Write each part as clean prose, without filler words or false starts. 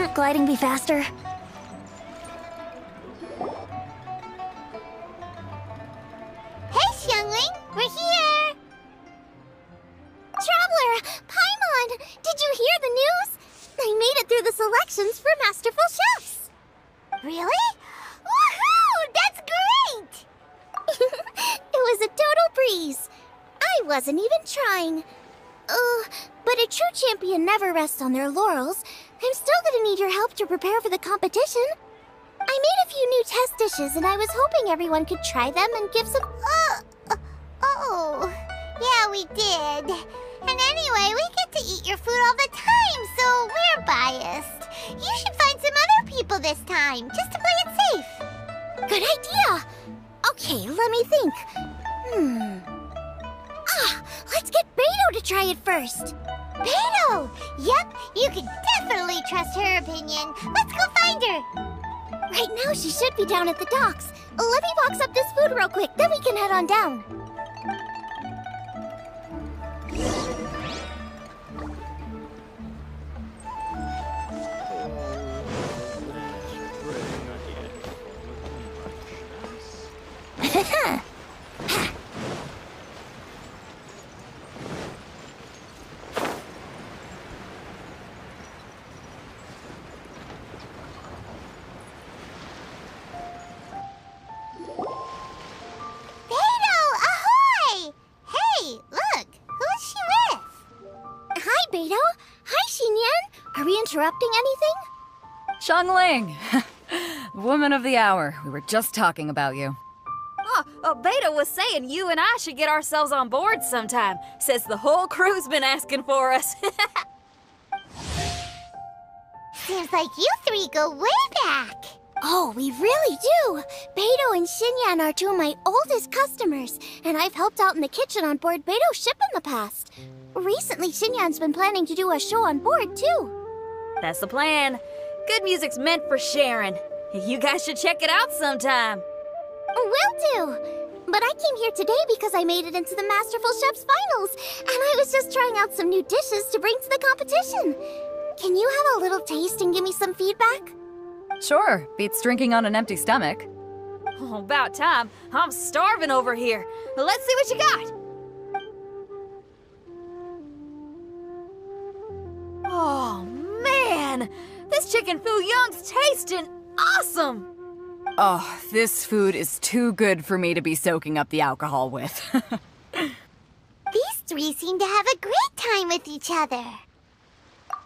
Can't gliding be faster? Hey, Xiangling! We're here! Traveler! Paimon! Did you hear the news? I made it through the selections for Masterful Chefs! Really? Woohoo! That's great! It was a total breeze. I wasn't even trying. But a true champion never rests on their laurels. I'm still gonna need your help to prepare for the competition. I made a few new test dishes, and I was hoping everyone could try them and give some... Yeah, we did. And anyway, we get to eat your food all the time, so we're biased. You should find some other people this time, just to play it safe. Good idea! Okay, let me think. Let's get Beto to try it first. Beto! Yep, you can definitely trust her opinion. Let's go find her. Right now, she should be down at the docks. Let me box up this food real quick, then we can head on down. Interrupting anything? Xiangling! Woman of the hour. We were just talking about you. Beta was saying you and I should get ourselves on board sometime. Says the whole crew's been asking for us. Seems like you three go way back. Oh, we really do. Beto and Xinyan are two of my oldest customers, and I've helped out in the kitchen on board Beto's ship in the past. Recently, Xinyan's been planning to do a show on board, too. That's the plan. Good music's meant for sharing. You guys should check it out sometime. Will do. But I came here today because I made it into the Masterful Chef's finals, and I was just trying out some new dishes to bring to the competition. Can you have a little taste and give me some feedback? Sure. Beats drinking on an empty stomach. Oh, about time. I'm starving over here. Let's see what you got. Oh, man! This chicken fuyong's tasting awesome! Oh, this food is too good for me to be soaking up the alcohol with. These three seem to have a great time with each other.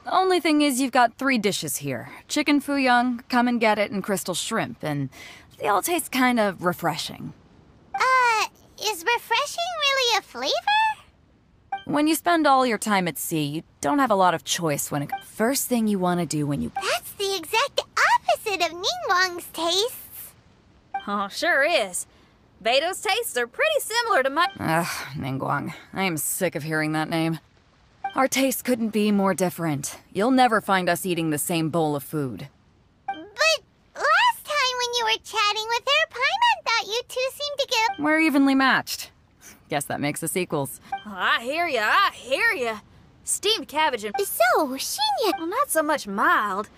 Only thing is you've got 3 dishes here. Chicken fuyong, come and get it, and crystal shrimp, and they all taste kind of refreshing. Is refreshing really a flavor? When you spend all your time at sea, you don't have a lot of choice when it... First thing you want to do when you... That's the exact opposite of Ningguang's tastes. Oh, sure is. Beto's tastes are pretty similar to my... Ugh, Ningguang. I am sick of hearing that name. Our tastes couldn't be more different. You'll never find us eating the same bowl of food. But last time when you were chatting with her, Paimon thought you two seemed to get... We're evenly matched. Guess that makes us equals. Oh, I hear ya. Steamed cabbage and... So, Xinyan... Well, not so much mild.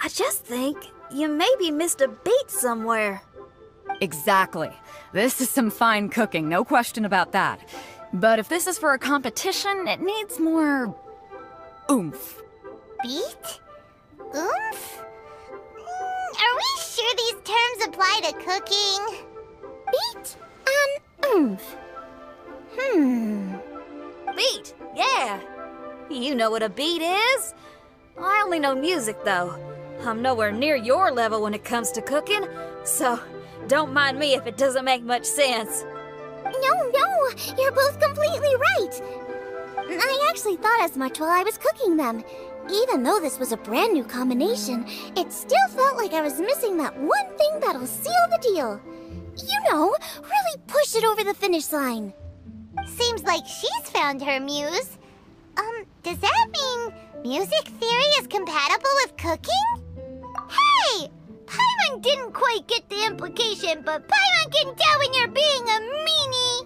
I just think you maybe missed a beat somewhere. Exactly. This is some fine cooking, no question about that. But if this is for a competition, it needs more... oomph. Beat? Oomph? Are we sure these terms apply to cooking? Beat and oomph. Beat, yeah. You know what a beat is. I only know music, though. I'm nowhere near your level when it comes to cooking, so don't mind me if it doesn't make much sense. No, you're both completely right. I actually thought as much while I was cooking them. Even though this was a brand new combination, it still felt like I was missing that one thing that'll seal the deal. You know, really push it over the finish line. Seems like she's found her muse. Does that mean music theory is compatible with cooking? Hey! Paimon didn't quite get the implication, but Paimon can tell when you're being a meanie.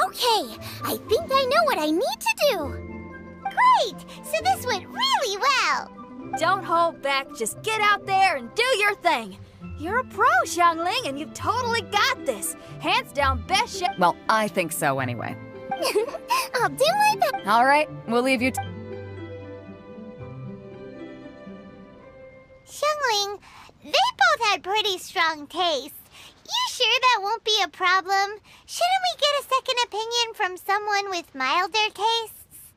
Okay, I think I know what I need to do. Great! So this went really well. Don't hold back, just get out there and do your thing. You're a pro, Xiangling, and you've totally got this. Hands down best chef. Well, I think so anyway. I'll do my best. All right, we'll leave you Xiangling, they both had pretty strong taste. You sure that won't be a problem? Shouldn't we get a second opinion from someone with milder tastes?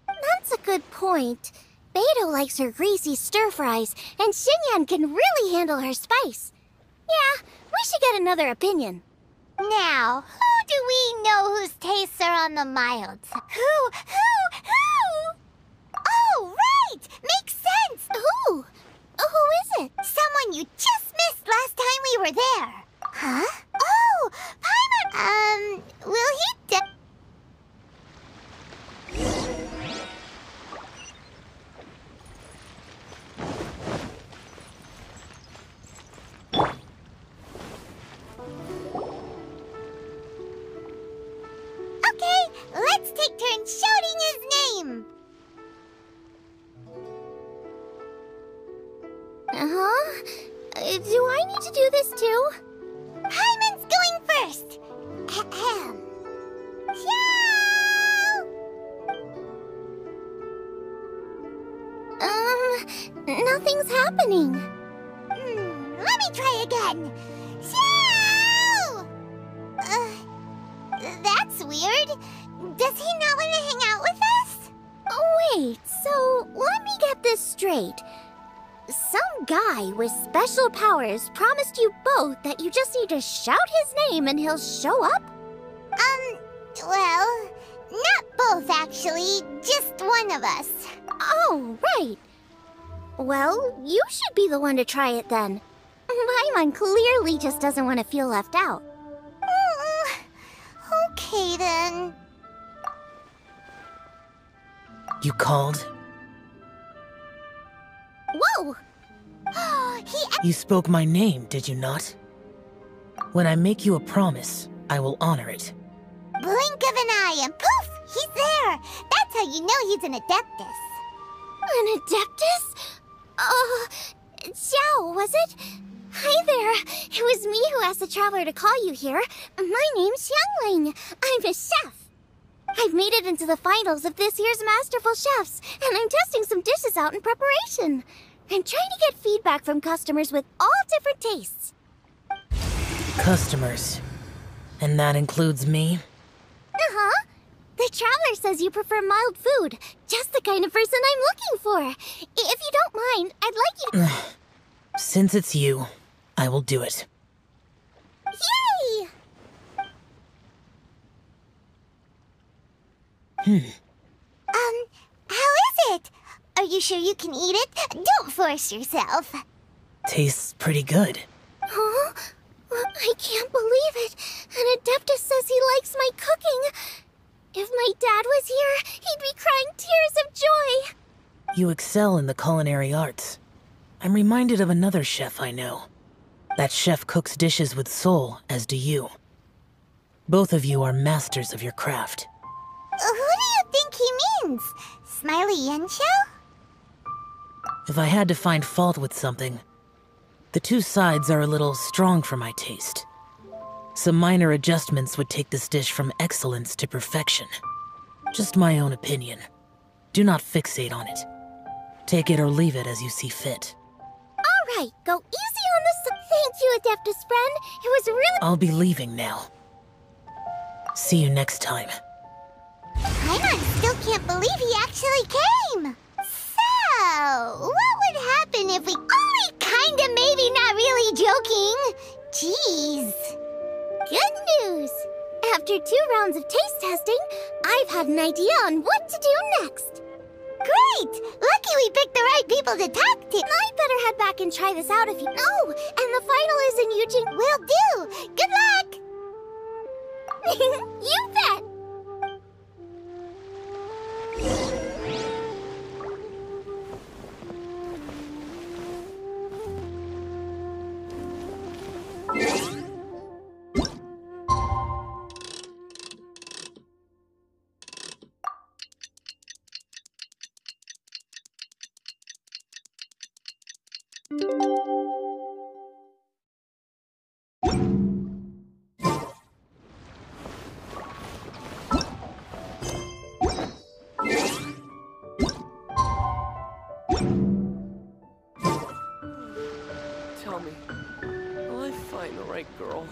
That's a good point. Beidou likes her greasy stir-fries, and Xinyan can really handle her spice. Yeah, we should get another opinion. Now, who do we know whose tastes are on the mild? Who? Oh, right! Makes sense! Who? Who is it? Someone you just missed last time we were there. Huh? Oh, Paimon! Will he Okay, let's take turns shouting his name. Uh-huh. Do I need to do this too? Paimon's going first. Ahem. Nothing's happening. Let me try again. Xiao! That's weird. Does he not want to hang out with us? Wait, so let me get this straight. Some guy with special powers promised you both that you just need to shout his name and he'll show up? Well, not both actually, just one of us. Oh, right. Well, you should be the one to try it then. Paimon clearly just doesn't want to feel left out. Okay then. You called? Whoa! You spoke my name, did you not? When I make you a promise, I will honor it. Blink of an eye and poof! He's there! That's how you know he's an Adeptus. An Adeptus? Xiao, was it? Hi there. It was me who asked the Traveler to call you here. My name's Xiangling. I'm a chef. I've made it into the finals of this year's Masterful Chefs, and I'm testing some dishes out in preparation. I'm trying to get feedback from customers with all different tastes. Customers. And that includes me? Uh-huh. The Traveler says you prefer mild food. Just the kind of person I'm looking for. If you don't mind, I'd like you to... Since it's you, I will do it. Yay! How is it? Are you sure you can eat it? Don't force yourself. Tastes pretty good. Huh? I can't believe it. An Adeptus says he likes my cooking. If my dad was here, he'd be crying tears of joy. You excel in the culinary arts. I'm reminded of another chef I know. That chef cooks dishes with soul, as do you. Both of you are masters of your craft. Who do you think he means? Smiley Yanqiu? If I had to find fault with something, the two sides are a little strong for my taste. Some minor adjustments would take this dish from excellence to perfection. Just my own opinion. Do not fixate on it. Take it or leave it as you see fit. All right, go easy on the... Thank you, Adeptus friend. It was really... I'll be leaving now. See you next time. Paimon still can't believe he actually came. So, what would happen if we only kinda maybe not really joking? Jeez. Good news! After 2 rounds of taste testing, I've had an idea on what to do next. Great! Lucky we picked the right people to talk to. I'd better head back and try this out if you... Oh, and the final is in Eugene... Will do! Good luck! You bet! Tell me, will I find the right girl?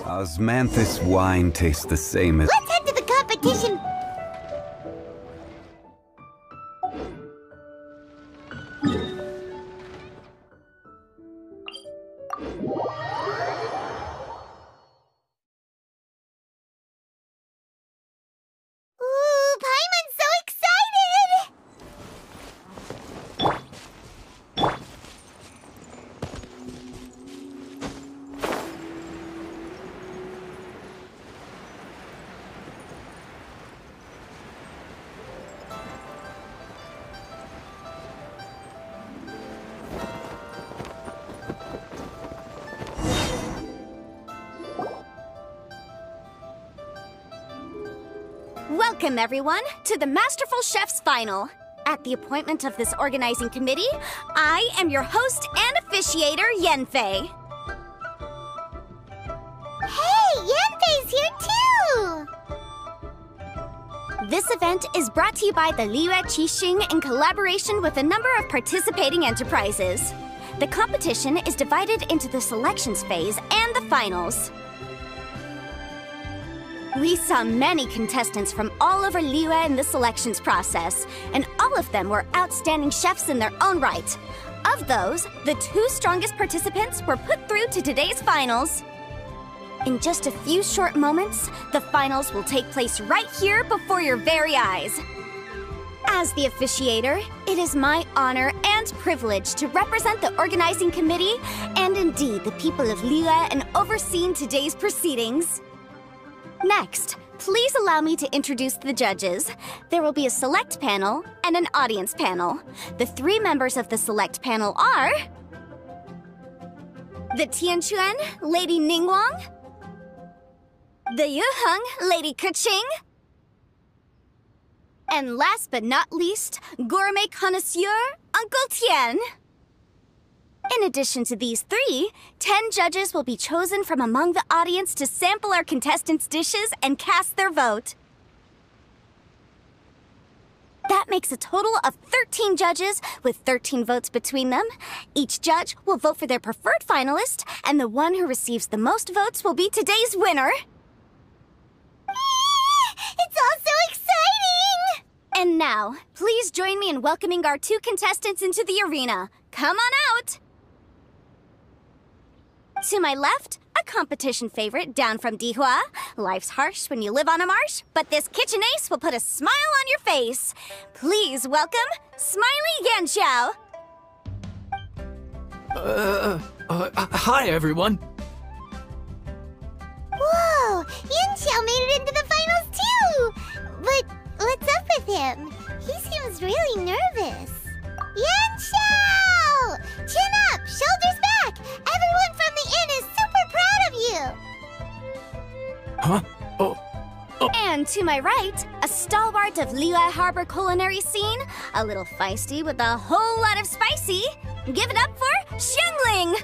Osmanthus wine tastes the same as— Let's head to the competition! Ooh, Paimon's so excited! Welcome, everyone, to the Masterful Chef's Final. At the appointment of this organizing committee, I am your host and officiator, Yanfei. Hey, Yanfei's here too! This event is brought to you by the Liyue Qixing in collaboration with a number of participating enterprises. The competition is divided into the selections phase and the finals. We saw many contestants from all over Liyue in the selections process, and all of them were outstanding chefs in their own right. Of those, the 2 strongest participants were put through to today's finals. In just a few short moments, the finals will take place right here before your very eyes. As the officiator, it is my honor and privilege to represent the organizing committee and indeed the people of Liyue in overseeing today's proceedings. Next, please allow me to introduce the judges. There will be a select panel and an audience panel. The 3 members of the select panel are the Tianquan, Lady Ningguang, the Yuheng, Lady Keqing, and last but not least, gourmet connoisseur, Uncle Tian. In addition to these 3, 10 judges will be chosen from among the audience to sample our contestants' dishes and cast their vote. That makes a total of 13 judges, with 13 votes between them. Each judge will vote for their preferred finalist, and the one who receives the most votes will be today's winner. It's all so exciting! And now, please join me in welcoming our 2 contestants into the arena. Come on out! To my left, a competition favorite down from Dihua. Life's harsh when you live on a marsh, but this kitchen ace will put a smile on your face. Please welcome, Smiley Yanxiao. Hi, everyone. Whoa, Yanxiao made it into the finals too! But what's up with him? He seems really nervous. Yanxiao! Chin up, shoulders back! Everyone from the inn is super proud of you! Huh? Oh. And to my right, a stalwart of Liyue Harbor culinary scene, a little feisty with a whole lot of spicy. Give it up for Xiangling!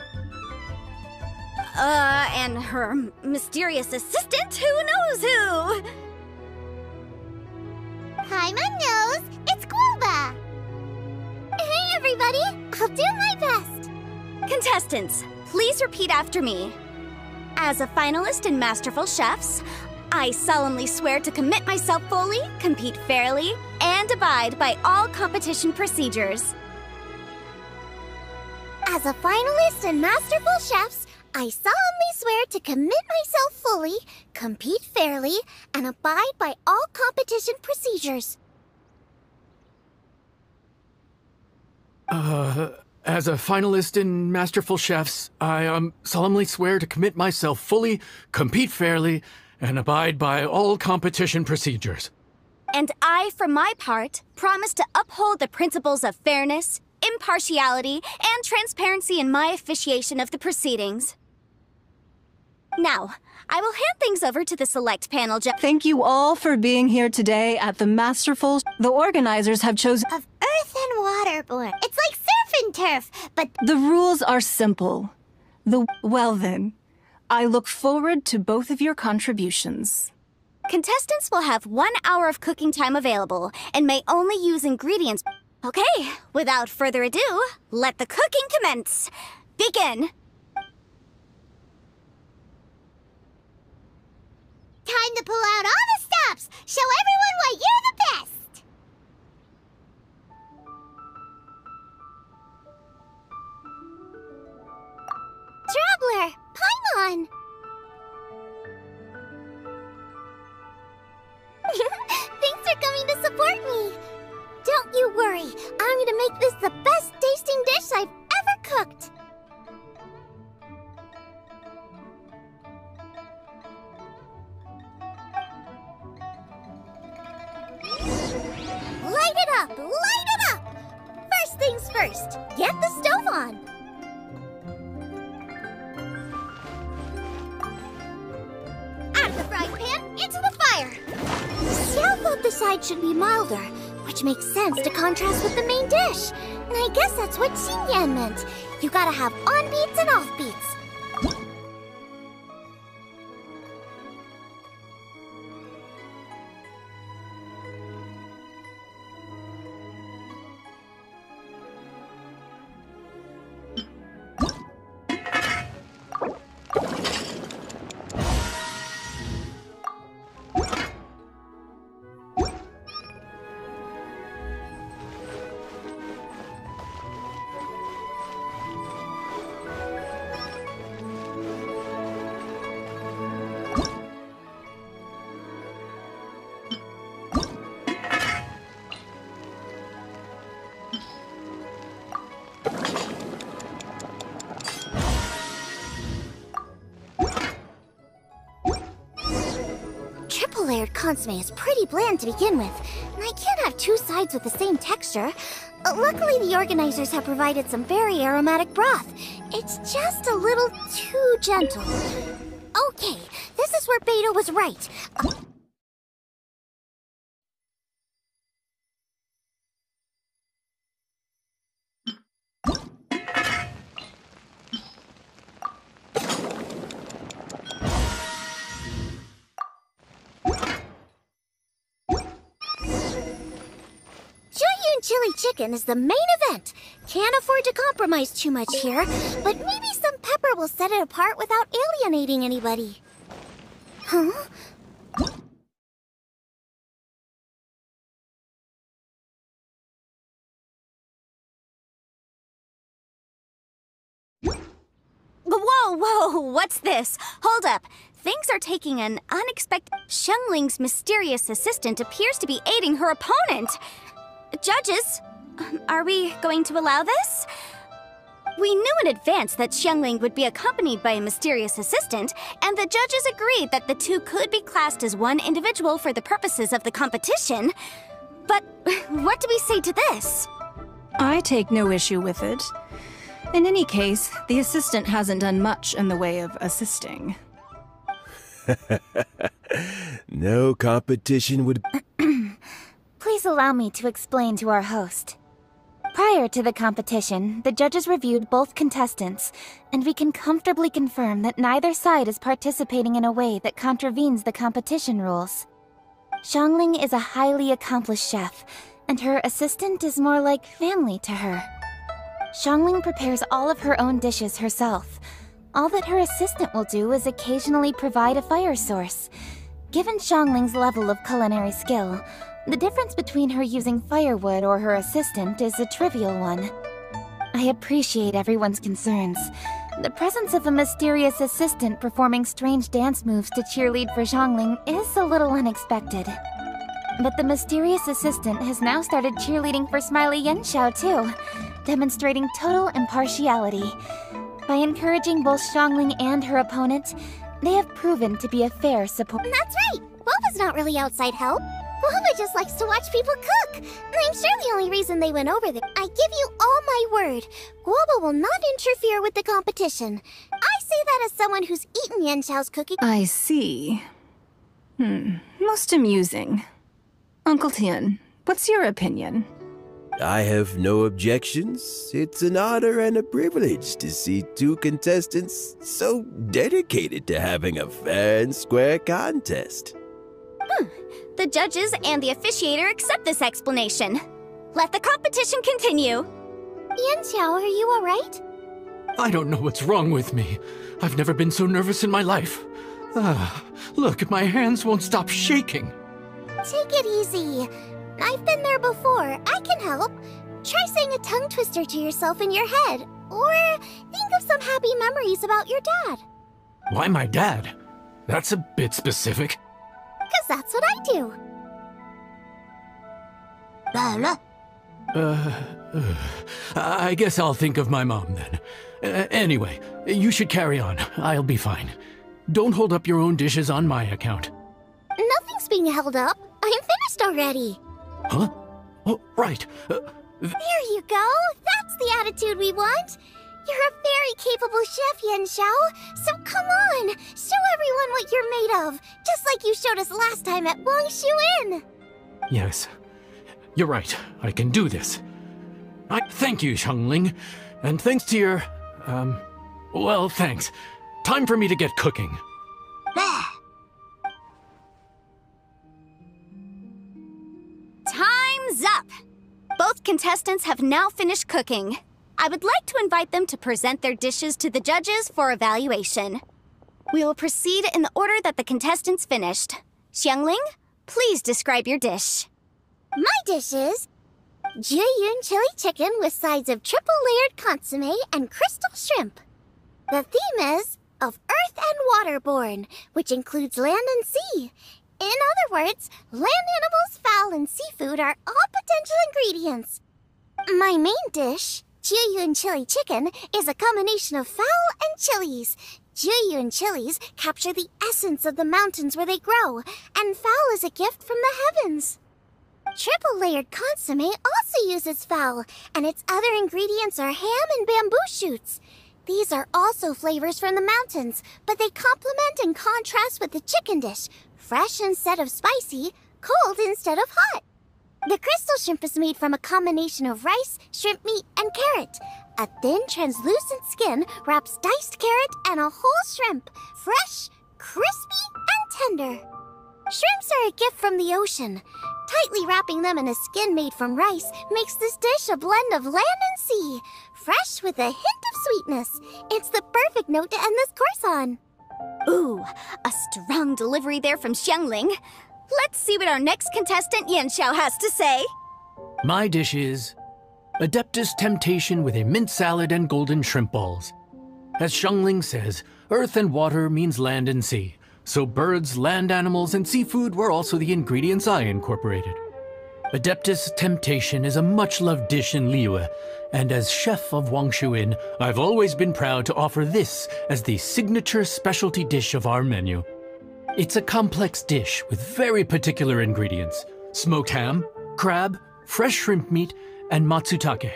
And her mysterious assistant, who knows who? Paimon knows, it's Guoba! Hey everybody, I'll do my best! Contestants, please repeat after me. As a finalist in Masterful Chefs, I solemnly swear to commit myself fully, compete fairly, and abide by all competition procedures. As As a finalist in Masterful Chefs, I solemnly swear to commit myself fully, compete fairly, and abide by all competition procedures. As a finalist in Masterful Chefs, I solemnly swear to commit myself fully, compete fairly, and abide by all competition procedures. And I, for my part, promise to uphold the principles of fairness, impartiality, and transparency in my officiation of the proceedings. Now, I will hand things over to the select panel. Thank you all for being here today at the Masterful. The organizers have chosen Of Earth and Waterborne. It's like surf and turf, but the rules are simple. Well then, I look forward to both of your contributions. Contestants will have 1 hour of cooking time available and may only use ingredients. Okay, without further ado, let the cooking commence. Begin. time to pull out all the stops! Show everyone why you're the best! Traveler! Paimon! Thanks for coming to support me! Don't you worry, I'm gonna make this the best tasting dish I've ever cooked! Light it up! Light it up! First things first, get the stove on! Out of the frying pan, into the fire! Xiao thought the side should be milder, which makes sense to contrast with the main dish. And I guess that's what Xinyan meant. You gotta have on-beats and off-beats. Triple-layered consomme is pretty bland to begin with, and I can't have two sides with the same texture. Luckily, the organizers have provided some very aromatic broth. It's just a little too gentle. Okay, this is where Beta was right. Chili chicken is the main event. Can't afford to compromise too much here, but maybe some pepper will set it apart without alienating anybody. Huh? Whoa, what's this? Hold up. Things are taking an unexpected... Xiangling's mysterious assistant appears to be aiding her opponent. Judges, are we going to allow this? We knew in advance that Xiangling would be accompanied by a mysterious assistant, and the judges agreed that the two could be classed as one individual for the purposes of the competition. But what do we say to this? I take no issue with it. In any case, the assistant hasn't done much in the way of assisting. No competition would... Please allow me to explain to our host. Prior to the competition, the judges reviewed both contestants, and we can comfortably confirm that neither side is participating in a way that contravenes the competition rules. Xiangling is a highly accomplished chef, and her assistant is more like family to her. Xiangling prepares all of her own dishes herself. All that her assistant will do is occasionally provide a fire source. Given Xiangling's level of culinary skill, the difference between her using firewood or her assistant is a trivial one. I appreciate everyone's concerns. The presence of a mysterious assistant performing strange dance moves to cheerlead for Xiangling is a little unexpected. But the mysterious assistant has now started cheerleading for Smiley Yanxiao too, demonstrating total impartiality. By encouraging both Xiangling and her opponent, they have proven to be a fair support. That's right! Guoba's not really outside help. Guoba just likes to watch people cook. And I'm sure the only reason they went over there. I give you all my word. Guoba will not interfere with the competition. I say that as someone who's eaten Yanxiao's cooking. I see. Most amusing. Uncle Tian, what's your opinion? I have no objections. It's an honor and a privilege to see two contestants so dedicated to having a fair and square contest. The judges and the officiator accept this explanation. Let the competition continue. Yanxiao, are you alright? I don't know what's wrong with me. I've never been so nervous in my life. Look, my hands won't stop shaking. Take it easy. I've been there before. I can help. Try saying a tongue twister to yourself in your head. Or think of some happy memories about your dad. Why my dad? That's a bit specific. 'Cause that's what I do. I guess I'll think of my mom then. Anyway, you should carry on. I'll be fine. Don't hold up your own dishes on my account. Nothing's being held up. I'm finished already. Huh? Oh, right. There you go. That's the attitude we want. You're a very capable chef, Yanxiao. So come on, show everyone what you're made of. Just like you showed us last time at Wangshu Inn. Yes. You're right. I can do this. Thank you, Xiangling. And thanks to your... well, thanks. Time for me to get cooking. Time's up! Both contestants have now finished cooking. I would like to invite them to present their dishes to the judges for evaluation. We will proceed in the order that the contestants finished. Xiangling, please describe your dish. My dish is Juyun chili chicken with sides of triple-layered consommé and crystal shrimp. The theme is of earth and waterborne, which includes land and sea. In other words, land animals, fowl, and seafood are all potential ingredients. My main dish, Juyun chili chicken, is a combination of fowl and chilies. Juyun chilies capture the essence of the mountains where they grow, and fowl is a gift from the heavens. Triple-layered consommé also uses fowl, and its other ingredients are ham and bamboo shoots. These are also flavors from the mountains, but they complement and contrast with the chicken dish, fresh instead of spicy, cold instead of hot. The crystal shrimp is made from a combination of rice, shrimp meat, and carrot. A thin, translucent skin wraps diced carrot and a whole shrimp, fresh, crispy, and tender. Shrimps are a gift from the ocean. Tightly wrapping them in a skin made from rice makes this dish a blend of land and sea, fresh with a hint of sweetness. It's the perfect note to end this course on. Ooh, a strong delivery there from Xiangling. Let's see what our next contestant Yanxiao has to say. My dish is Adeptus Temptation with a mint salad and golden shrimp balls. As Xiangling says, earth and water means land and sea. So birds, land animals, and seafood were also the ingredients I incorporated. Adeptus Temptation is a much-loved dish in Liyue, and as chef of Wangshu Inn, I've always been proud to offer this as the signature specialty dish of our menu. It's a complex dish with very particular ingredients: smoked ham, crab, fresh shrimp meat, and matsutake.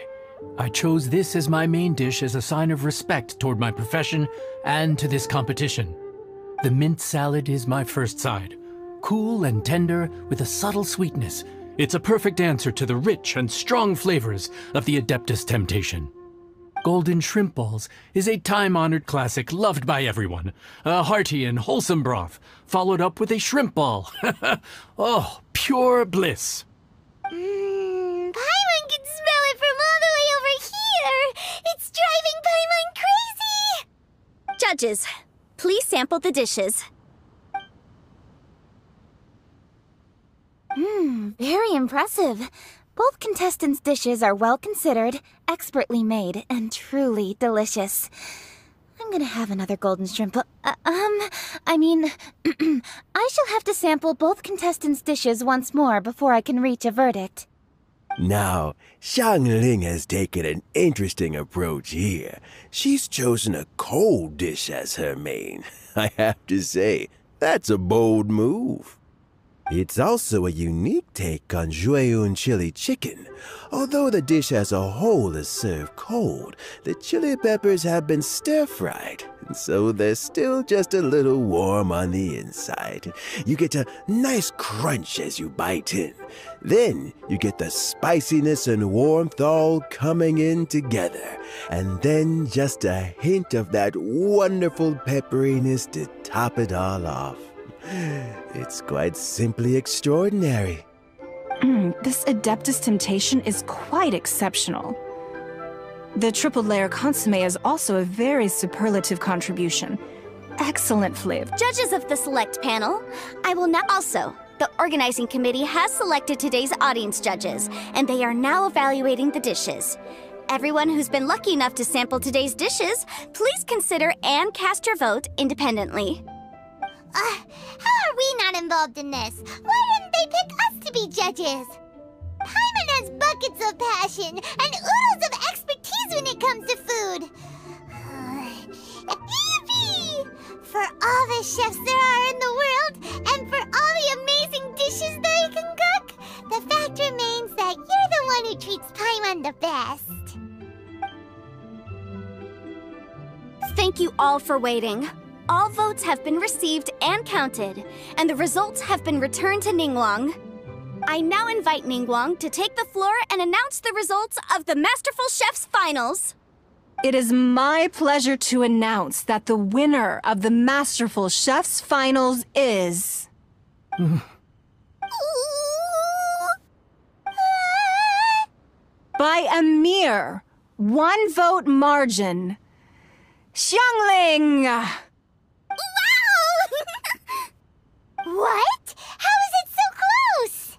I chose this as my main dish as a sign of respect toward my profession and to this competition. The mint salad is my first side. Cool and tender with a subtle sweetness, it's a perfect answer to the rich and strong flavors of the Adeptus Temptation. Golden shrimp balls is a time-honored classic loved by everyone. A hearty and wholesome broth, followed up with a shrimp ball. Oh, pure bliss. Paimon can smell it from all the way over here. It's driving Paimon crazy. Judges, please sample the dishes. Very impressive. Both contestants' dishes are well considered, expertly made, and truly delicious. I'm gonna have another golden shrimp. I shall have to sample both contestants' dishes once more before I can reach a verdict. Now, Xiangling has taken an interesting approach here. She's chosen a cold dish as her main. I have to say, that's a bold move. It's also a unique take on Jueyun chili chicken. Although the dish as a whole is served cold, the chili peppers have been stir-fried, and so they're still just a little warm on the inside. You get a nice crunch as you bite in. Then you get the spiciness and warmth all coming in together, and then just a hint of that wonderful pepperiness to top it all off. It's quite simply extraordinary. This Adeptus Temptation is quite exceptional. The triple layer consomme is also a very superlative contribution. Excellent flavor. Judges of the select panel, I will now also. The organizing committee has selected today's audience judges, and they are now evaluating the dishes. Everyone who's been lucky enough to sample today's dishes, please consider and cast your vote independently. How are we not involved in this? Why didn't they pick us to be judges? Paimon has buckets of passion and oodles of expertise when it comes to food. Yippee! For all the chefs there are in the world, and for all the amazing dishes they can cook, the fact remains that you're the one who treats Paimon the best. Thank you all for waiting. All votes have been received and counted, and the results have been returned to Ningguang. I now invite Ningguang to take the floor and announce the results of the Masterful Chef's Finals. It is my pleasure to announce that the winner of the Masterful Chef's Finals is... by a mere 1 vote margin, Xiangling! What? How is it so close?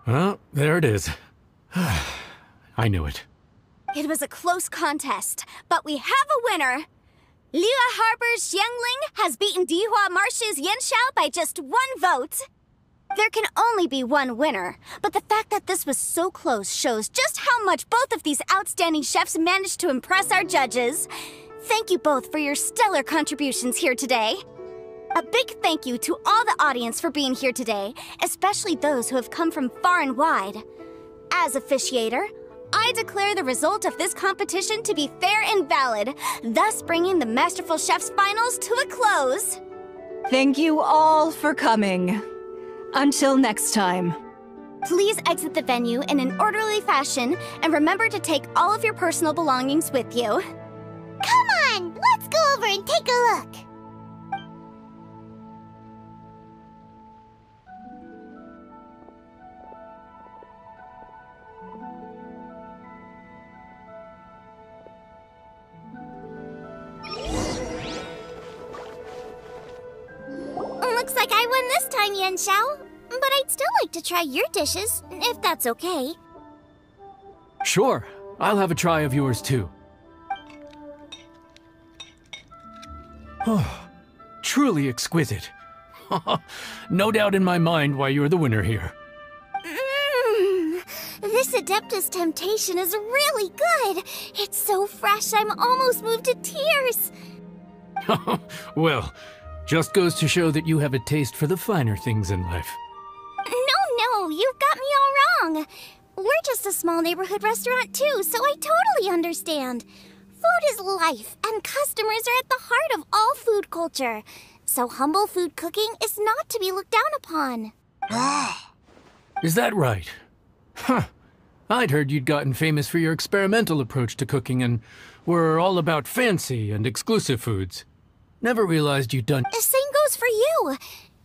Well, there it is. I knew it. It was a close contest, but we have a winner. Liyue Harbor's Xiangling has beaten Dihua Marsh's Yanxiao by just 1 vote. There can only be one winner, but the fact that this was so close shows just how much both of these outstanding chefs managed to impress our judges. Thank you both for your stellar contributions here today. A big thank you to all the audience for being here today, especially those who have come from far and wide. As officiator, I declare the result of this competition to be fair and valid, thus bringing the Masterful Chef's Finals to a close. Thank you all for coming. Until next time. Please exit the venue in an orderly fashion, and remember to take all of your personal belongings with you. Come on, let's go over and take a look. Looks like I won this time, Yanxiao. But I'd still like to try your dishes, if that's okay. Sure, I'll have a try of yours too. Oh, truly exquisite. No doubt in my mind why you're the winner here. This Adeptus Temptation is really good. It's so fresh, I'm almost moved to tears. Well, just goes to show that you have a taste for the finer things in life. No, you've got me all wrong. We're just a small neighborhood restaurant too, so I totally understand. Food is life, and customers are at the heart of all food culture. So humble food cooking is not to be looked down upon. Is that right? Huh. I'd heard you'd gotten famous for your experimental approach to cooking and were all about fancy and exclusive foods. Never realized you'd done— The same goes for you.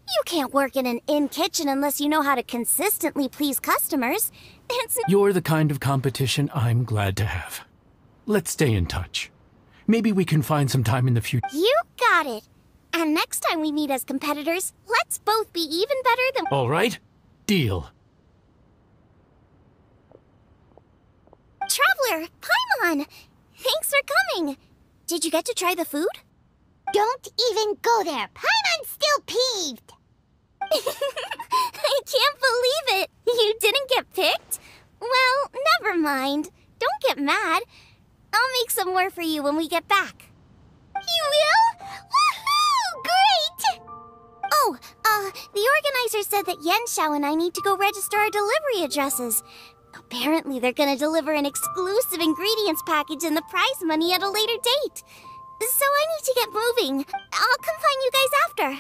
You can't work in an inn kitchen unless you know how to consistently please customers. You're the kind of competition I'm glad to have. Let's stay in touch. Maybe we can find some time in the future. You got it. And next time we meet as competitors, let's both be even better than— All right. Deal. Traveler, Paimon! Thanks for coming! Did you get to try the food? Don't even go there. Paimon's still peeved. I can't believe it! You didn't get picked? Well, never mind. Don't get mad. I'll make some more for you when we get back. You will? Woohoo! Great! Oh, the organizer said that Yanxiao and I need to go register our delivery addresses. Apparently they're gonna deliver an exclusive ingredients package and the prize money at a later date. So I need to get moving. I'll come find you guys after.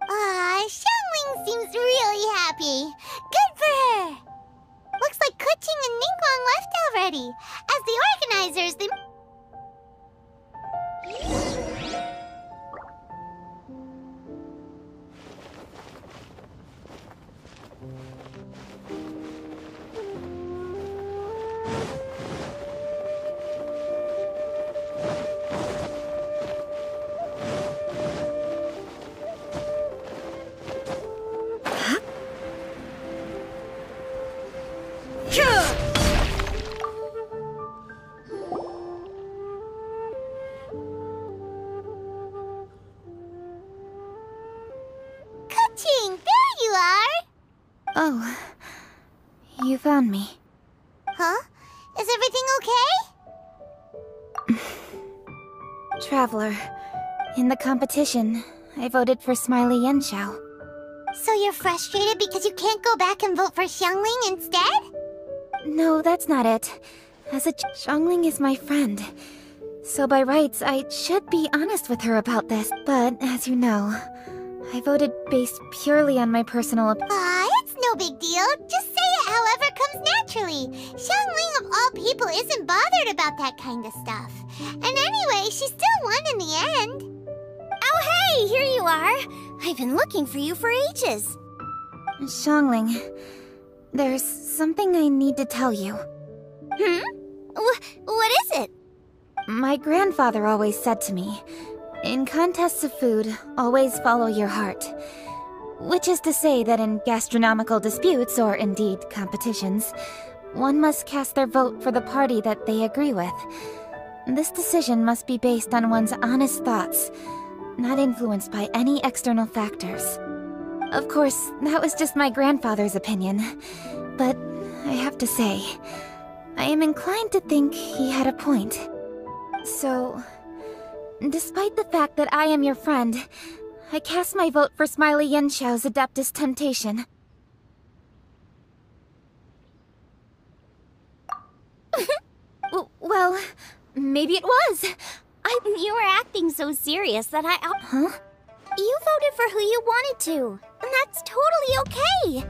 Xiangling seems really happy. Good for her. Looks like Keqing and Ningguang left already. As the organizers, they... Keqing, there you are! Oh, you found me. Huh? Is everything okay? Traveler, in the competition, I voted for Smiley Yanxiao. So you're frustrated because you can't go back and vote for Xiangling instead? No, that's not it. Xiangling is my friend. So by rights, I should be honest with her about this. But, as you know, I voted based purely on my personal opinion. It's no big deal. Just say it however comes naturally. Xiangling of all people isn't bothered about that kind of stuff. And anyway, she still won in the end. Oh hey, here you are. I've been looking for you for ages. Xiangling, there's something I need to tell you. What is it? My grandfather always said to me, in contests of food, always follow your heart. Which is to say that in gastronomical disputes, or indeed competitions, one must cast their vote for the party that they agree with. This decision must be based on one's honest thoughts, not influenced by any external factors. Of course, that was just my grandfather's opinion, but I have to say, I am inclined to think he had a point. So, despite the fact that I am your friend, I cast my vote for Smiley Yanxiao's Adeptus Temptation. Well, maybe it was. You were acting so serious that Huh? You voted for who you wanted to, and that's totally okay.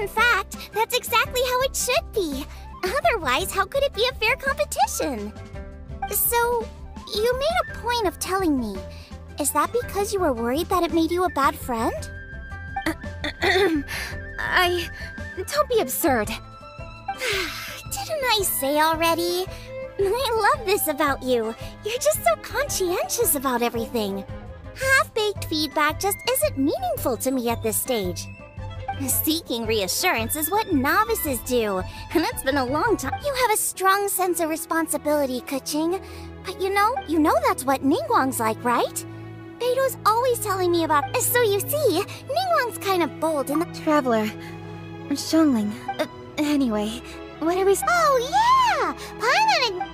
In fact, that's exactly how it should be. Otherwise, how could it be a fair competition? So, you made a point of telling me. Is that because you were worried that it made you a bad friend? Don't be absurd. Didn't I say already? I love this about you. You're just so conscientious about everything. Half-baked feedback just isn't meaningful to me at this stage. Seeking reassurance is what novices do, and it's been a long time. You have a strong sense of responsibility, Keqing. But you know that's what Ningguang's like, right? Beido's always telling me about... So you see, Ningguang's kind of bold in the... Traveler. Xiangling. Anyway, what are we... Oh yeah! Paimon and...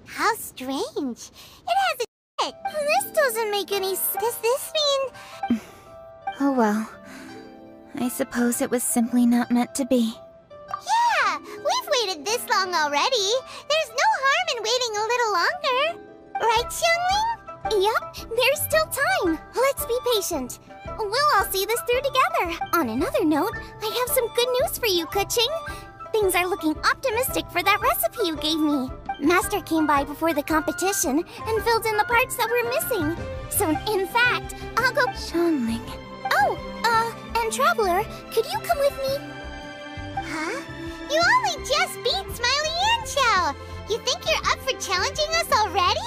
How strange. It has a... This doesn't make any sense. Does this mean... Oh well. I suppose it was simply not meant to be. Yeah! We've waited this long already. There's no harm in waiting a little longer. Right, Xiangling? Yep, there's still time. Let's be patient. We'll all see this through together. On another note, I have some good news for you, Kuching. Things are looking optimistic for that recipe you gave me. Master came by before the competition and filled in the parts that were missing. So, in fact, I'll go... Xiangling. Oh, and Traveler, could you come with me? Huh? You only just beat Smiley and Chow. You think you're up for challenging us already?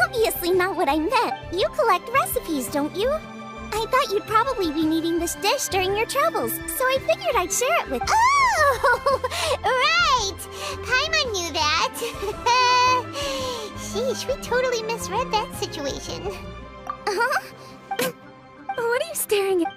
Obviously not what I meant. You collect recipes, don't you? I thought you'd probably be needing this dish during your travels, so I figured I'd share it with you. Oh, right! Paimon knew that. Sheesh, we totally misread that situation. Huh? What are you staring at?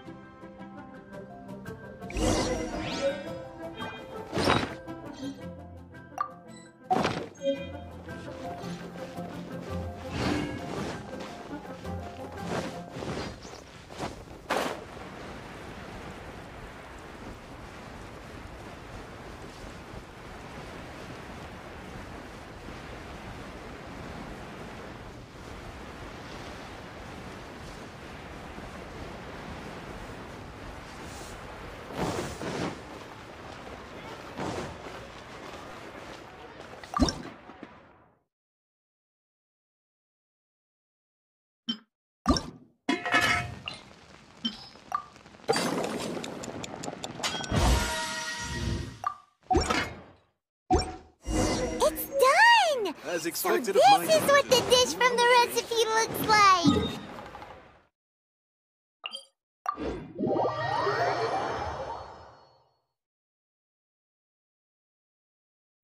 As expected so this is what the dish from the recipe looks like!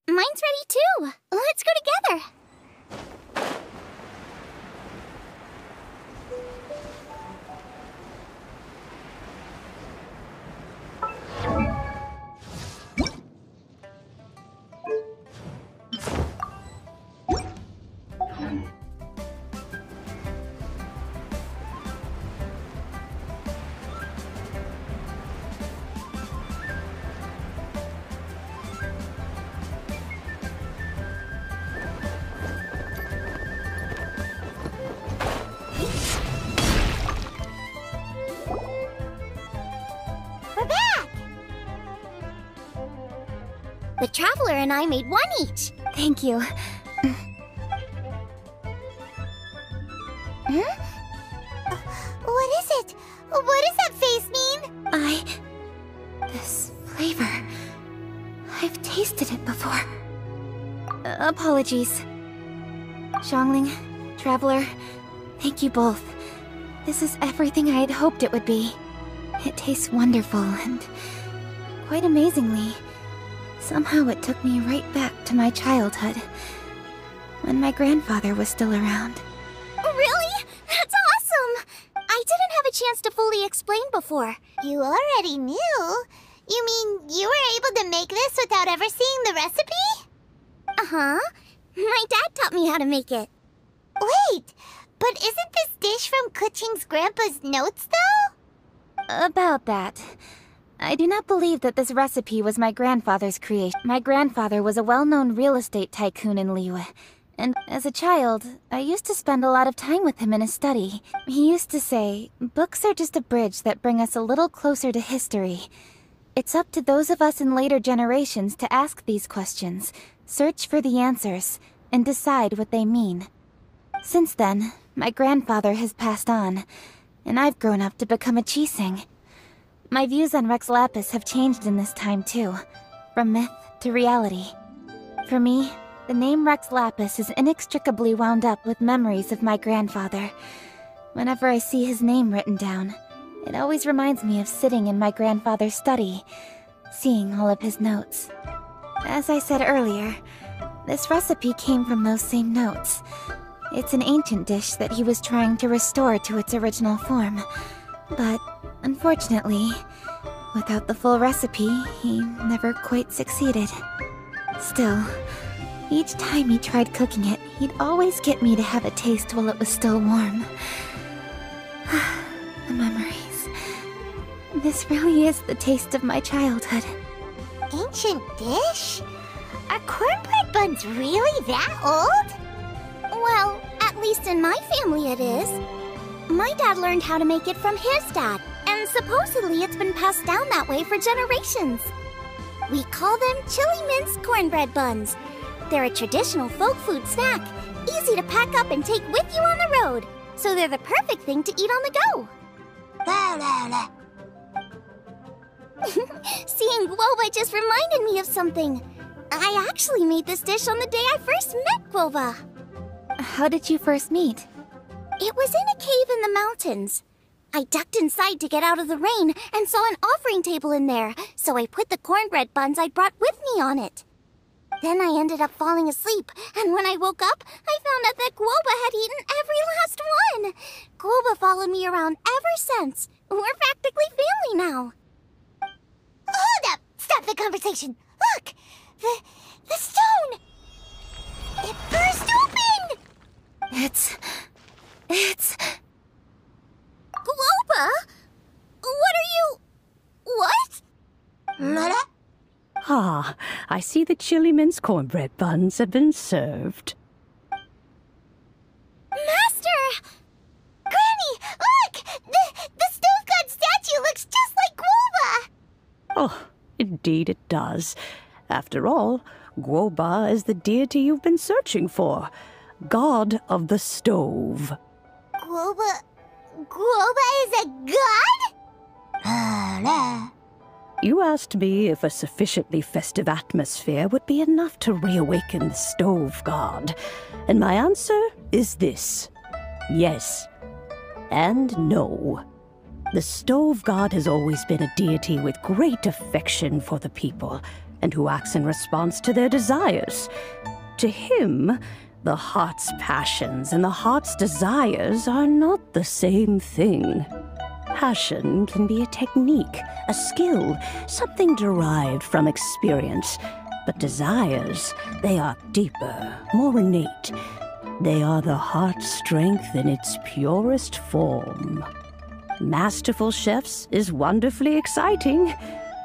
Mine's ready too! Let's go together! The Traveler and I made one each. Thank you. What is it? What does that face mean? This flavor... I've tasted it before. Apologies. Xiangling, Traveler, thank you both. This is everything I had hoped it would be. It tastes wonderful and... quite amazingly... somehow it took me right back to my childhood, when my grandfather was still around. Really? That's awesome! I didn't have a chance to fully explain before. You already knew? You mean you were able to make this without ever seeing the recipe? Uh-huh. My dad taught me how to make it. Wait, but isn't this dish from Kuching's grandpa's notes, though? About that... I do not believe that this recipe was my grandfather's creation. My grandfather was a well-known real estate tycoon in Liyue, and as a child, I used to spend a lot of time with him in his study. He used to say, books are just a bridge that bring us a little closer to history. It's up to those of us in later generations to ask these questions, search for the answers, and decide what they mean. Since then, my grandfather has passed on, and I've grown up to become a Qixing. My views on Rex Lapis have changed in this time too, from myth to reality. For me, the name Rex Lapis is inextricably wound up with memories of my grandfather. Whenever I see his name written down, it always reminds me of sitting in my grandfather's study, seeing all of his notes. As I said earlier, this recipe came from those same notes. It's an ancient dish that he was trying to restore to its original form. But, unfortunately, without the full recipe, he never quite succeeded. Still, each time he tried cooking it, he'd always get me to have a taste while it was still warm. The memories. This really is the taste of my childhood. Ancient dish? Are cornbread buns really that old? Well, at At least in my family it is. My dad learned how to make it from his dad, and supposedly it's been passed down that way for generations. We call them chili mince cornbread buns. They're a traditional folk food snack, easy to pack up and take with you on the road, so they're the perfect thing to eat on the go. Seeing guoba just reminded me of something. I actually made this dish on the day I first met guoba. How did you first meet? It was in a cave in the mountains. I ducked inside to get out of the rain and saw an offering table in there, so I put the cornbread buns I'd brought with me on it. Then I ended up falling asleep, and when I woke up, I found out that guoba had eaten every last one. Guoba followed me around ever since. We're practically family now. Hold up! Stop the conversation! Look! The stone! It burst open! It's... Guoba? What are you... What? Ah, I see the chili mince cornbread buns have been served. Master! Granny, look! The stove god statue looks just like Guoba! Oh, indeed it does. After all, Guoba is the deity you've been searching for. God of the stove. Guoba is a god? You asked me if a sufficiently festive atmosphere would be enough to reawaken the stove god. And my answer is this. Yes. And no. The stove god has always been a deity with great affection for the people, and who acts in response to their desires. To him, the heart's passions and the heart's desires are not the same thing. Passion can be a technique, a skill, something derived from experience. But desires, they are deeper, more innate. They are the heart's strength in its purest form. Masterful chefs is wonderfully exciting,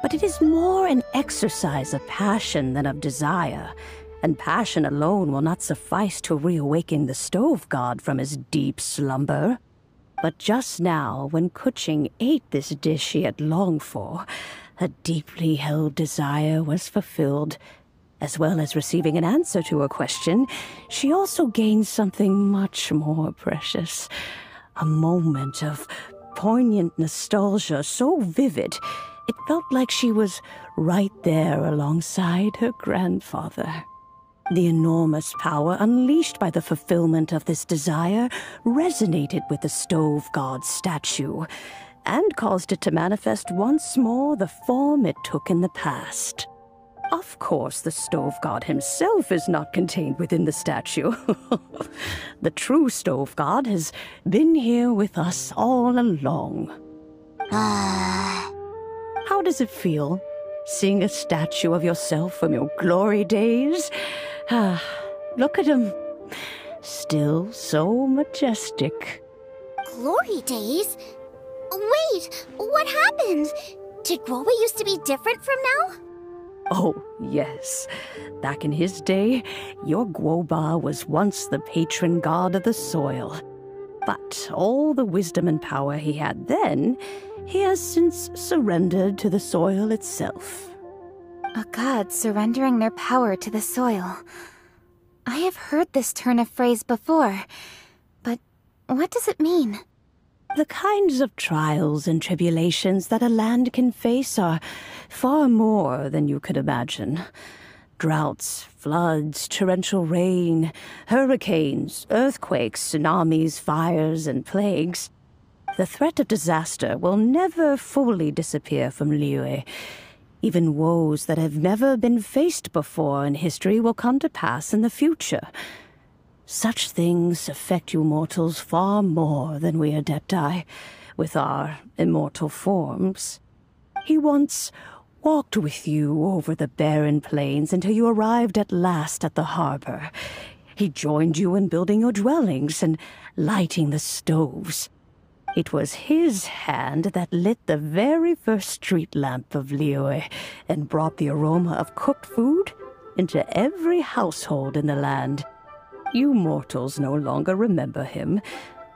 but it is more an exercise of passion than of desire, and passion alone will not suffice to reawaken the stove god from his deep slumber. But just now, when Kuching ate this dish she had longed for, a deeply held desire was fulfilled. As well as receiving an answer to her question, she also gained something much more precious. A moment of poignant nostalgia so vivid, it felt like she was right there alongside her grandfather. The enormous power unleashed by the fulfillment of this desire resonated with the stove god's statue, and caused it to manifest once more the form it took in the past. Of course, the stove god himself is not contained within the statue. The true stove god has been here with us all along. How does it feel, seeing a statue of yourself from your glory days? Look at him. Still so majestic. Glory days? Wait, what happened? Did guoba used to be different from now? Oh, yes. Back in his day, your guoba was once the patron god of the soil. But all the wisdom and power he had then, he has since surrendered to the soil itself. A god surrendering their power to the soil. I have heard this turn of phrase before, but what does it mean? The kinds of trials and tribulations that a land can face are far more than you could imagine. Droughts, floods, torrential rain, hurricanes, earthquakes, tsunamis, fires, and plagues. The threat of disaster will never fully disappear from Liyue. Even woes that have never been faced before in history will come to pass in the future. Such things affect you mortals far more than we Adepti, with our immortal forms. He once walked with you over the barren plains until you arrived at last at the harbor. He joined you in building your dwellings and lighting the stoves. It was his hand that lit the very first street lamp of Liyue and brought the aroma of cooked food into every household in the land. You mortals no longer remember him,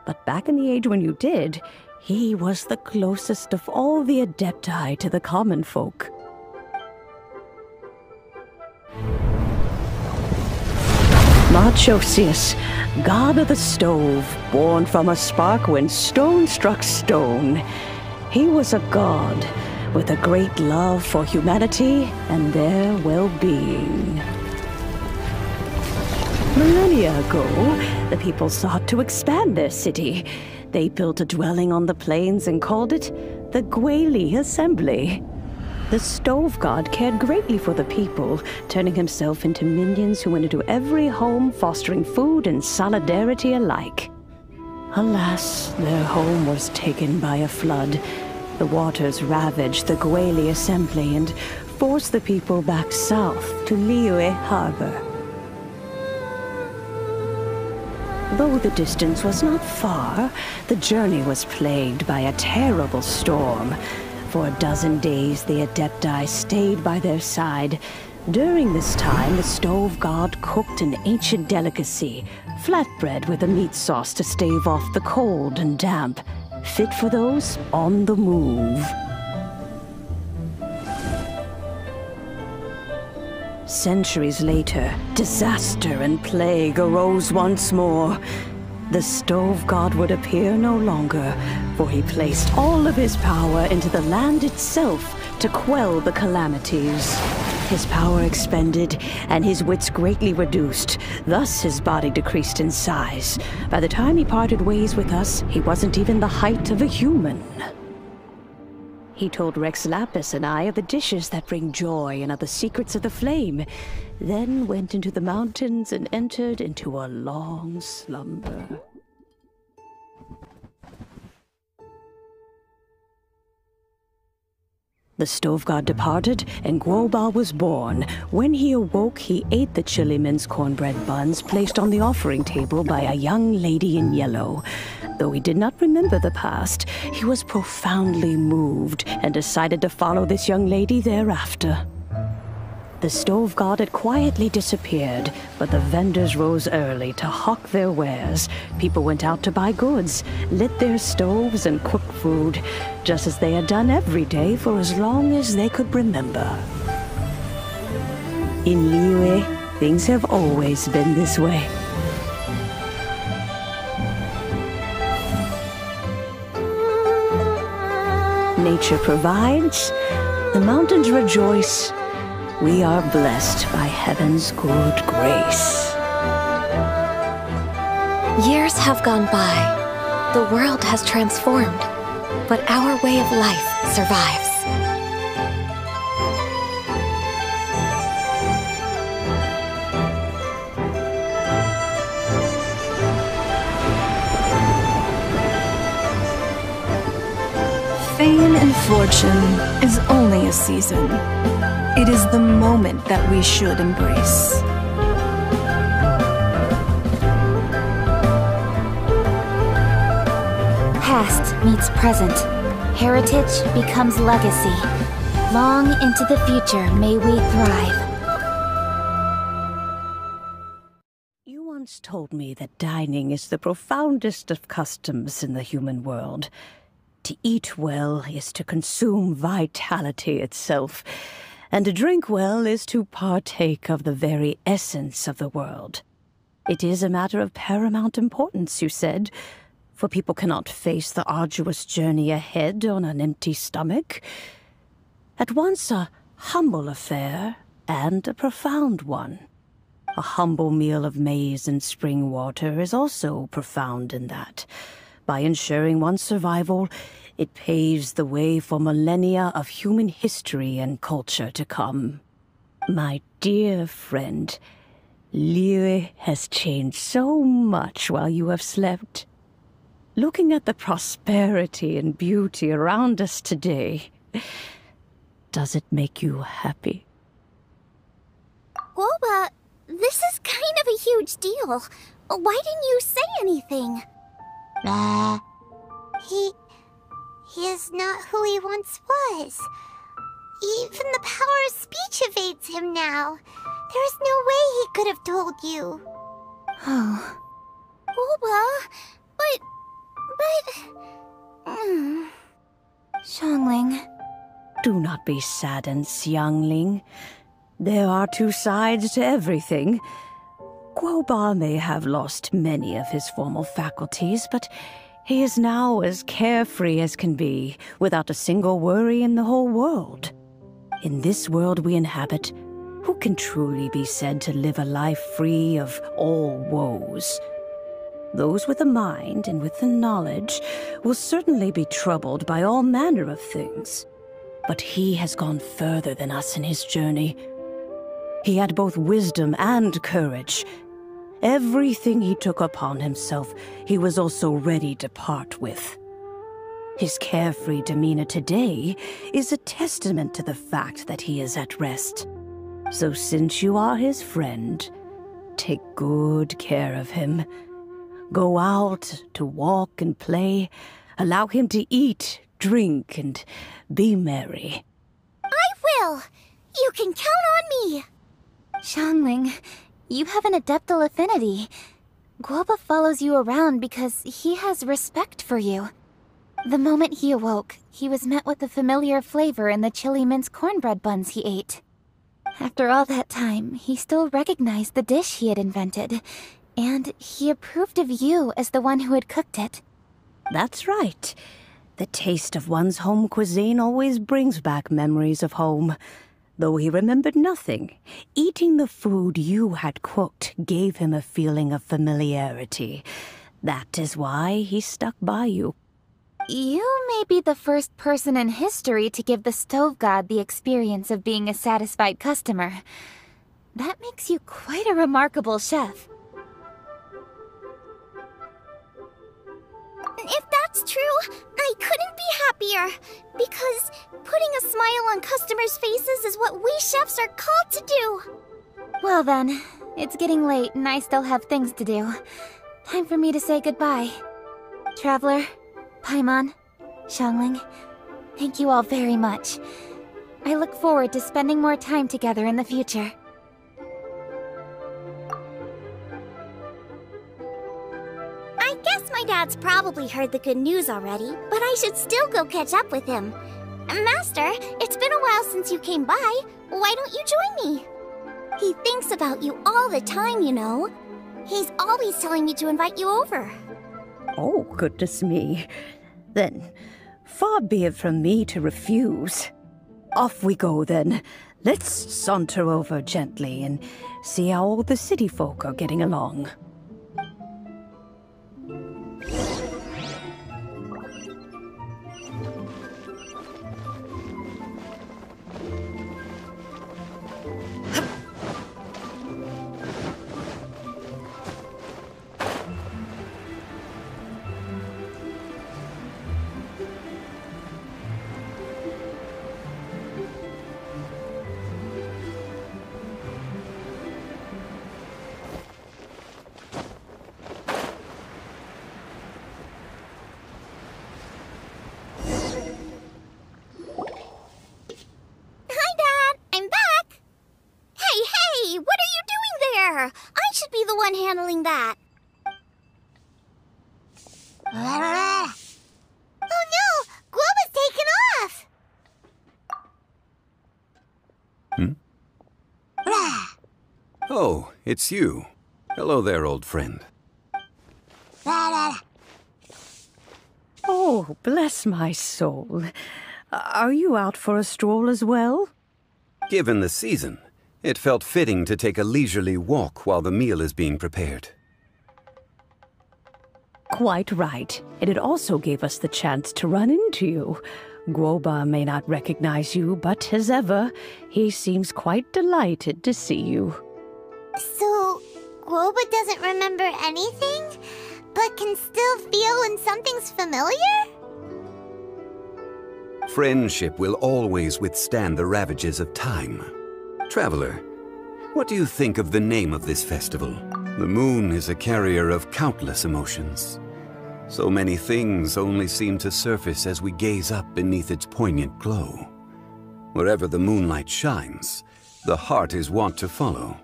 but back in the age when you did, he was the closest of all the Adepti to the common folk. Marchosius, god of the stove, born from a spark when stone struck stone. He was a god with a great love for humanity and their well-being. Millennia ago, the people sought to expand their city. They built a dwelling on the plains and called it the Gwali Assembly. The stove god cared greatly for the people, turning himself into minions who went into every home, fostering food and solidarity alike. Alas, their home was taken by a flood. The waters ravaged the Gwali Assembly and forced the people back south to Liyue Harbor. Though the distance was not far, the journey was plagued by a terrible storm. For a dozen days, the Adepti stayed by their side. During this time, the stove god cooked an ancient delicacy, flatbread with a meat sauce to stave off the cold and damp, fit for those on the move. Centuries later, disaster and plague arose once more. The stove god would appear no longer, for he placed all of his power into the land itself to quell the calamities. His power expended, and his wits greatly reduced. Thus his body decreased in size. By the time he parted ways with us, he wasn't even the height of a human. He told Rex Lapis and I of the dishes that bring joy and of the secrets of the flame, then went into the mountains and entered into a long slumber. The stove god departed, and Guoba was born. When he awoke, he ate the chiliman's cornbread buns placed on the offering table by a young lady in yellow. Though he did not remember the past, he was profoundly moved and decided to follow this young lady thereafter. The stove god had quietly disappeared, but the vendors rose early to hawk their wares. People went out to buy goods, lit their stoves, and cooked food, just as they had done every day for as long as they could remember. In Liyue, things have always been this way. Nature provides, the mountains rejoice. We are blessed by heaven's good grace. Years have gone by. The world has transformed, but our way of life survives. Fame and fortune is only a season. It is the moment that we should embrace. Past meets present. Heritage becomes legacy. Long into the future may we thrive. You once told me that dining is the profoundest of customs in the human world. To eat well is to consume vitality itself, and to drink well is to partake of the very essence of the world. It is a matter of paramount importance, you said, for people cannot face the arduous journey ahead on an empty stomach. At once a humble affair and a profound one. A humble meal of maize and spring water is also profound in that. By ensuring one's survival, it paves the way for millennia of human history and culture to come. My dear friend, Liyue has changed so much while you have slept. Looking at the prosperity and beauty around us today, does it make you happy? Guoba, this is kind of a huge deal. Why didn't you say anything? He is not who he once was. Even the power of speech evades him now. There is no way he could have told you. Oh. Guoba, but... Xiangling. Do not be saddened, Xiangling. There are two sides to everything. Guoba may have lost many of his formal faculties, but he is now as carefree as can be, without a single worry in the whole world. In this world we inhabit, who can truly be said to live a life free of all woes? Those with a mind and with the knowledge will certainly be troubled by all manner of things. But he has gone further than us in his journey. He had both wisdom and courage. Everything he took upon himself, he was also ready to part with. His carefree demeanor today is a testament to the fact that he is at rest. So since you are his friend, take good care of him. Go out to walk and play. Allow him to eat, drink, and be merry. I will! You can count on me! Xiangling, you have an adeptal affinity. Guoba follows you around because he has respect for you. The moment he awoke, he was met with the familiar flavor in the chili mince cornbread buns he ate. After all that time, he still recognized the dish he had invented, and he approved of you as the one who had cooked it. That's right. The taste of one's home cuisine always brings back memories of home. Though he remembered nothing, eating the food you had cooked gave him a feeling of familiarity. That is why he stuck by you. You may be the first person in history to give the stove god the experience of being a satisfied customer. That makes you quite a remarkable chef. If that's true, I couldn't be happier. Because putting a smile on customers' faces is what we chefs are called to do. Well then, it's getting late and I still have things to do. Time for me to say goodbye. Traveler, Paimon, Xiangling, thank you all very much. I look forward to spending more time together in the future. I guess my dad's probably heard the good news already, but I should still go catch up with him. Master, it's been a while since you came by. Why don't you join me? He thinks about you all the time, you know. He's always telling me to invite you over. Oh, goodness me. Then, far be it from me to refuse. Off we go, then. Let's saunter over gently and see how all the city folk are getting along. I should be the one handling that. Oh no! Guoba's taken off! Oh, it's you. Hello there, old friend. Oh, bless my soul. Are you out for a stroll as well? Given the season, it felt fitting to take a leisurely walk while the meal is being prepared. Quite right. And it also gave us the chance to run into you. Guoba may not recognize you, but as ever, he seems quite delighted to see you. So, Guoba doesn't remember anything, but can still feel when something's familiar? Friendship will always withstand the ravages of time. Traveler, what do you think of the name of this festival? The moon is a carrier of countless emotions. So many things only seem to surface as we gaze up beneath its poignant glow. Wherever the moonlight shines, the heart is wont to follow.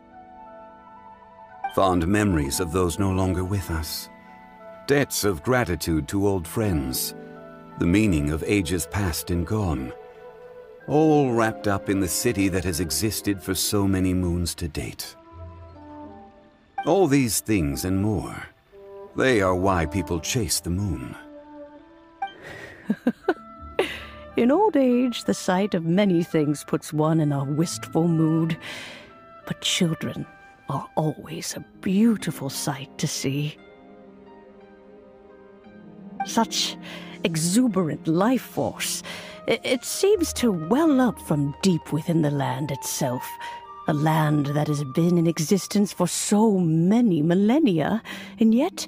Fond memories of those no longer with us. Debts of gratitude to old friends. The meaning of ages past and gone. All wrapped up in the city that has existed for so many moons to date. All these things and more. They are why people chase the moon. In old age, the sight of many things puts one in a wistful mood. But children are always a beautiful sight to see. Such exuberant life force. It seems to well up from deep within the land itself. A land that has been in existence for so many millennia, and yet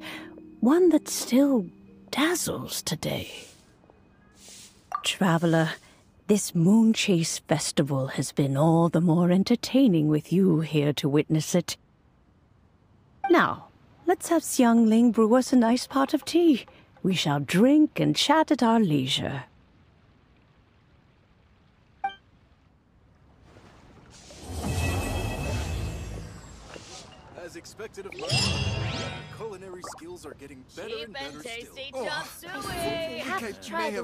one that still dazzles today. Traveler, this Moon Chase Festival has been all the more entertaining with you here to witness it. Now, let's have Xiangling brew us a nice pot of tea. We shall drink and chat at our leisure. As expected of my culinary skills are getting better and better still. Chop suey! You have to try the